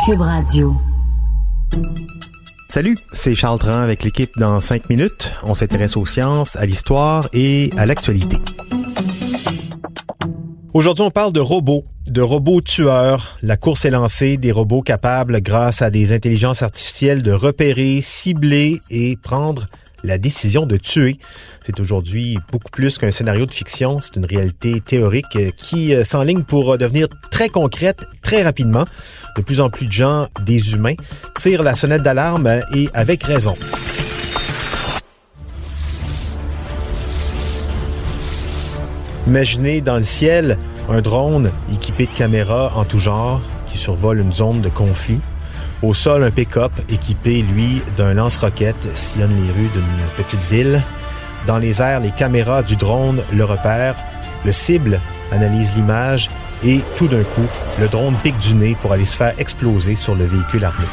Cube Radio. Salut, c'est Charles Tran avec l'équipe dans 5 minutes. On s'intéresse aux sciences, à l'histoire et à l'actualité. Aujourd'hui, on parle de robots tueurs. La course est lancée, des robots capables, grâce à des intelligences artificielles, de repérer, cibler et prendre la décision de tuer. C'est aujourd'hui beaucoup plus qu'un scénario de fiction. C'est une réalité théorique qui s'enligne pour devenir très concrète très rapidement. De plus en plus de gens, des humains, tirent la sonnette d'alarme et avec raison. Imaginez dans le ciel un drone équipé de caméras en tout genre qui survole une zone de conflit. Au sol, un pick-up équipé, lui, d'un lance-roquette sillonne les rues d'une petite ville. Dans les airs, les caméras du drone le repèrent, le cible, analyse l'image et tout d'un coup, le drone pique du nez pour aller se faire exploser sur le véhicule armé.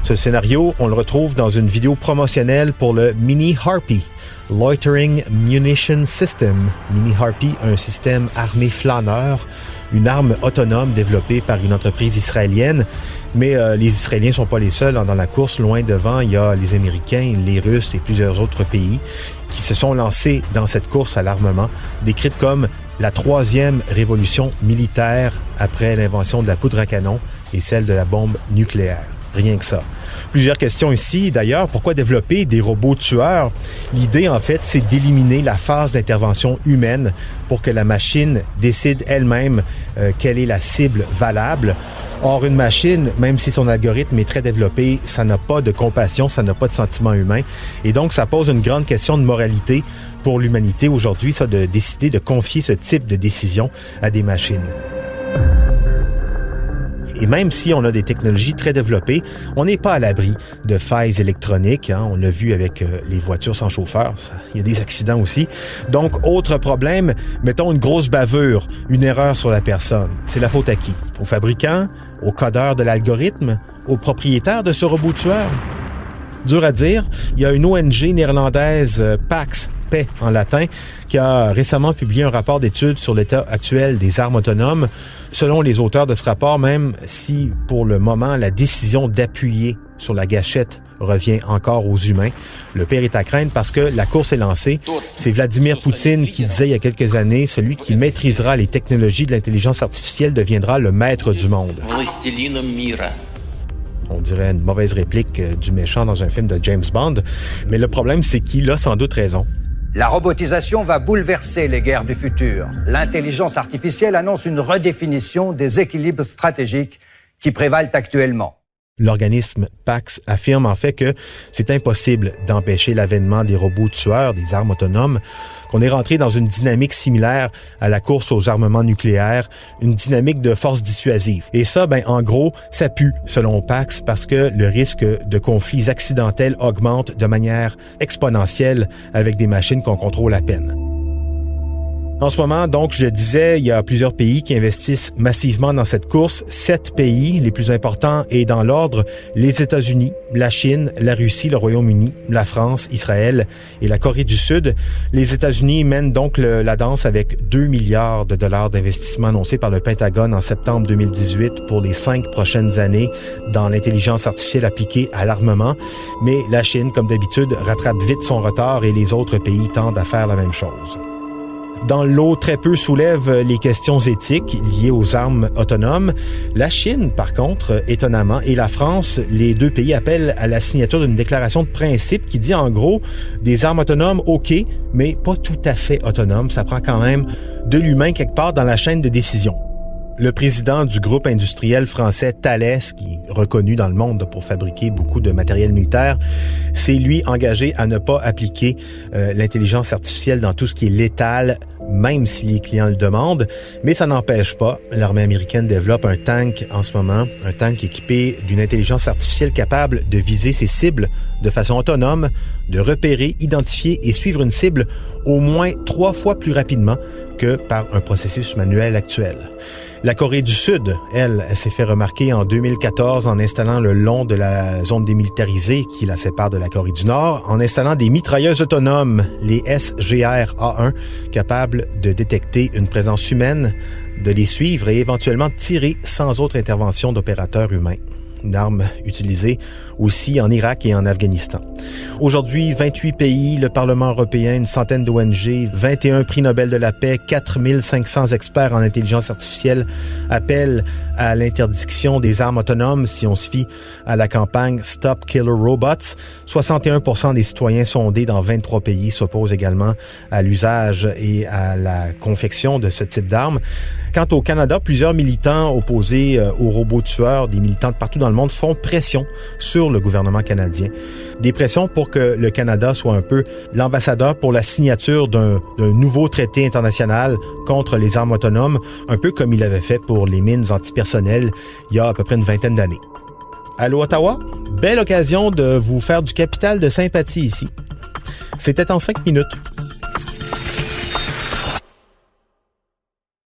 Ce scénario, on le retrouve dans une vidéo promotionnelle pour le Mini Harpy, Loitering Munition System. Mini Harpy, un système armé flâneur, une arme autonome développée par une entreprise israélienne. Mais les Israéliens ne sont pas les seuls dans la course. Loin devant, il y a les Américains, les Russes et plusieurs autres pays qui se sont lancés dans cette course à l'armement, décrite comme la troisième révolution militaire après l'invention de la poudre à canon et celle de la bombe nucléaire. Rien que ça. Plusieurs questions ici. D'ailleurs, pourquoi développer des robots tueurs? L'idée, en fait, c'est d'éliminer la phase d'intervention humaine pour que la machine décide elle-même quelle est la cible valable. Or, une machine, même si son algorithme est très développé, ça n'a pas de compassion, ça n'a pas de sentiment humain. Et donc, ça pose une grande question de moralité pour l'humanité aujourd'hui, ça, de décider de confier ce type de décision à des machines. Et même si on a des technologies très développées, on n'est pas à l'abri de failles électroniques. On l'a vu avec les voitures sans chauffeur. Il y a des accidents aussi. Donc, autre problème, mettons une grosse bavure, une erreur sur la personne. C'est la faute à qui? Au fabricant? Au codeur de l'algorithme? Au propriétaire de ce robot tueur? Dur à dire. Il y a une ONG néerlandaise, Pax, paix en latin, qui a récemment publié un rapport d'étude sur l'état actuel des armes autonomes. Selon les auteurs de ce rapport, même si pour le moment la décision d'appuyer sur la gâchette revient encore aux humains, le pire est à craindre parce que la course est lancée. C'est Vladimir Poutine qui disait il y a quelques années, celui qui maîtrisera les technologies de l'intelligence artificielle deviendra le maître du monde. On dirait une mauvaise réplique du méchant dans un film de James Bond. Mais le problème, c'est qu'il a sans doute raison. La robotisation va bouleverser les guerres du futur. L'intelligence artificielle annonce une redéfinition des équilibres stratégiques qui prévalent actuellement. L'organisme Pax affirme en fait que c'est impossible d'empêcher l'avènement des robots tueurs, des armes autonomes, qu'on est rentré dans une dynamique similaire à la course aux armements nucléaires, une dynamique de force dissuasive. Et ça, en gros, ça pue, selon Pax, parce que le risque de conflits accidentels augmente de manière exponentielle avec des machines qu'on contrôle à peine. En ce moment, donc, je disais, il y a plusieurs pays qui investissent massivement dans cette course. 7 pays, les plus importants, et dans l'ordre, les États-Unis, la Chine, la Russie, le Royaume-Uni, la France, Israël et la Corée du Sud. Les États-Unis mènent donc la danse avec 2 milliards de dollars d'investissement annoncés par le Pentagone en septembre 2018 pour les 5 prochaines années dans l'intelligence artificielle appliquée à l'armement. Mais la Chine, comme d'habitude, rattrape vite son retard et les autres pays tendent à faire la même chose. Dans l'eau, très peu soulève les questions éthiques liées aux armes autonomes. La Chine, par contre, étonnamment, et la France, les deux pays appellent à la signature d'une déclaration de principe qui dit en gros des armes autonomes, OK, mais pas tout à fait autonomes. Ça prend quand même de l'humain quelque part dans la chaîne de décision. Le président du groupe industriel français Thales, qui est reconnu dans le monde pour fabriquer beaucoup de matériel militaire, s'est lui engagé à ne pas appliquer l'intelligence artificielle dans tout ce qui est létal, même si les clients le demandent. Mais ça n'empêche pas, l'armée américaine développe un tank en ce moment, un tank équipé d'une intelligence artificielle capable de viser ses cibles de façon autonome, de repérer, identifier et suivre une cible au moins 3 fois plus rapidement que par un processus manuel actuel. La Corée du Sud, elle s'est fait remarquer en 2014 en installant le long de la zone démilitarisée qui la sépare de la Corée du Nord, en installant des mitrailleuses autonomes, les SGR-A1, capables capable de détecter une présence humaine, de les suivre et éventuellement tirer sans autre intervention d'opérateurs humains. Une arme utilisée aussi en Irak et en Afghanistan. Aujourd'hui, 28 pays, le Parlement européen, une centaine d'ONG, 21 prix Nobel de la paix, 4500 experts en intelligence artificielle appellent à l'interdiction des armes autonomes si on se fie à la campagne Stop Killer Robots. 61% des citoyens sondés dans 23 pays s'opposent également à l'usage et à la confection de ce type d'armes. Quant au Canada, plusieurs militants opposés aux robots tueurs, des militants de partout dans le monde, font pression sur le gouvernement canadien. Des pressions pour que le Canada soit un peu l'ambassadeur pour la signature d'un nouveau traité international contre les armes autonomes, un peu comme il avait fait pour les mines antipersonnelles il y a à peu près une vingtaine d'années. Allô Ottawa? Belle occasion de vous faire du capital de sympathie ici. C'était en 5 minutes.